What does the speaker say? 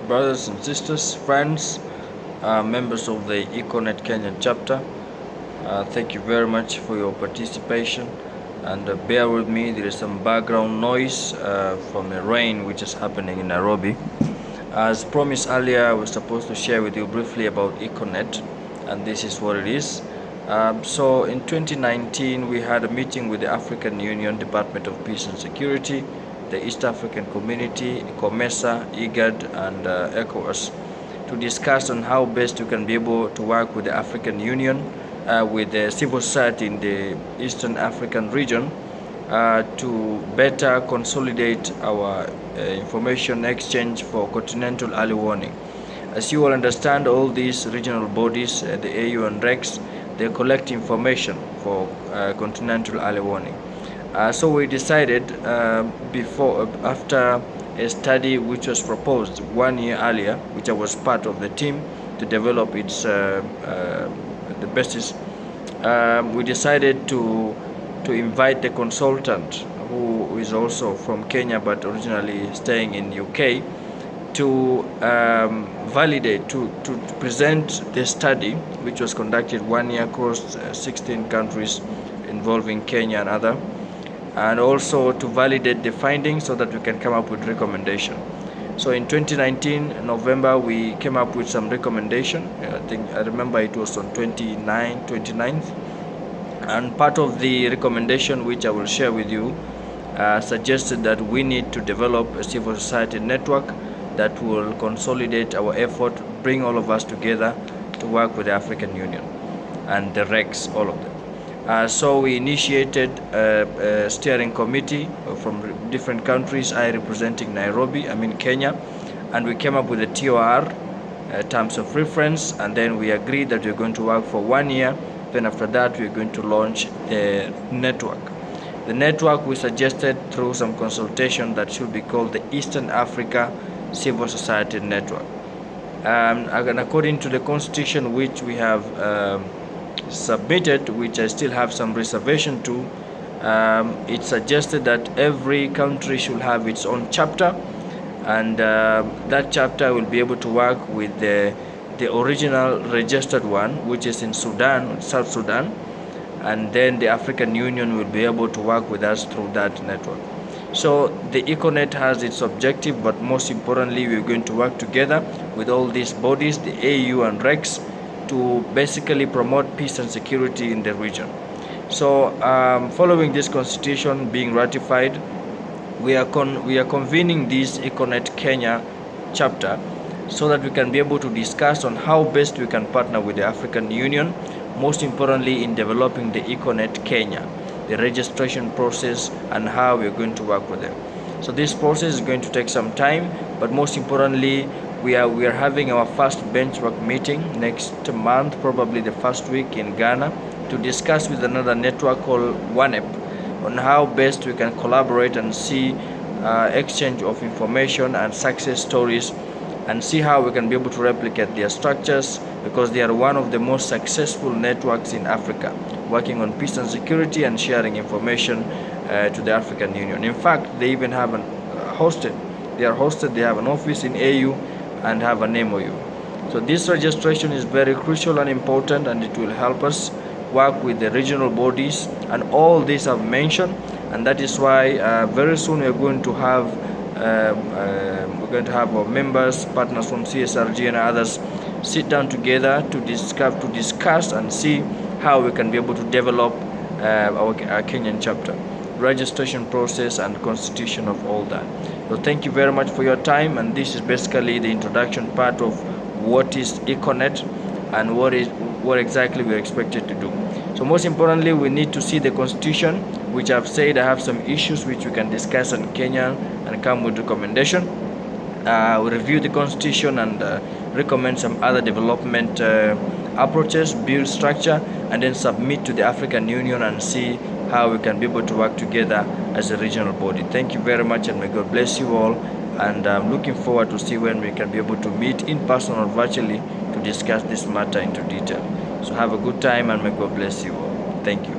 brothers and sisters, friends, members of the ECONet Kenyan chapter. Thank you very much for your participation, and bear with me, there is some background noise from the rain which is happening in Nairobi. As promised earlier, I was supposed to share with you briefly about ECONet, and this is what it is. So in 2019, we had a meeting with the African Union Department of Peace and Security, the East African Community, COMESA, IGAD, and ECOWAS to discuss on how best we can be able to work with the African Union, with the civil society in the Eastern African region to better consolidate our information exchange for continental early warning. As you all understand, all these regional bodies, the AU and REX, they collect information for continental early warning. So we decided after a study which was proposed 1 year earlier, which I was part of the team to develop its the basis. We decided to invite the consultant who is also from Kenya but originally staying in UK to validate, to present the study which was conducted 1 year across 16 countries involving Kenya and other, and also to validate the findings so that we can come up with recommendation. So in 2019 November we came up with some recommendation. I remember it was on 29th, and part of the recommendation which I will share with you suggested that we need to develop a civil society network that will consolidate our effort, bring all of us together to work with the African Union and the REX, all of them. So we initiated a steering committee from different countries, I representing Kenya, and we came up with a TOR, terms of reference, and then we agreed that we're going to work for 1 year. Then after that, we're going to launch a network. The network we suggested through some consultation that should be called the Eastern Africa Civil Society Network. And according to the constitution which we have submitted, which I still have some reservation to, it suggested that every country should have its own chapter, and that chapter will be able to work with the original registered one, which is in Sudan, South Sudan, and then the African Union will be able to work with us through that network. So the ECONet has its objective, but most importantly, we're going to work together with all these bodies, the AU and REX, to basically promote peace and security in the region. So following this constitution being ratified, we are convening this ECONet Kenya chapter so that we can be able to discuss on how best we can partner with the African Union, most importantly in developing the ECONet Kenya, the registration process, and how we're going to work with them. So this process is going to take some time, but most importantly, we are having our first benchmark meeting next month, probably the first week in Ghana, to discuss with another network called OneApp on how best we can collaborate and see exchange of information and success stories, and see how we can be able to replicate their structures, because they are one of the most successful networks in Africa, working on peace and security and sharing information to the African Union. In fact, they even have they have an office in AU and have an MOU. So this registration is very crucial and important, and it will help us work with the regional bodies and all these I've mentioned, and that is why very soon we're going to have our members, partners from CSRG and others sit down together to discuss and see how we can be able to develop our Kenyan chapter, registration process and constitution of all that. So thank you very much for your time, and this is basically the introduction part of what is ECONet and what exactly we're expected to do. So most importantly, we need to see the constitution, which I've said I have some issues which we can discuss in Kenya and come with recommendation. We review the constitution and recommend some other development approaches, build structure, and then submit to the African Union and see how we can be able to work together as a regional body. Thank you very much, and may God bless you all, and I'm looking forward to see when we can be able to meet in person or virtually to discuss this matter into detail. So have a good time, and may God bless you all. Thank you.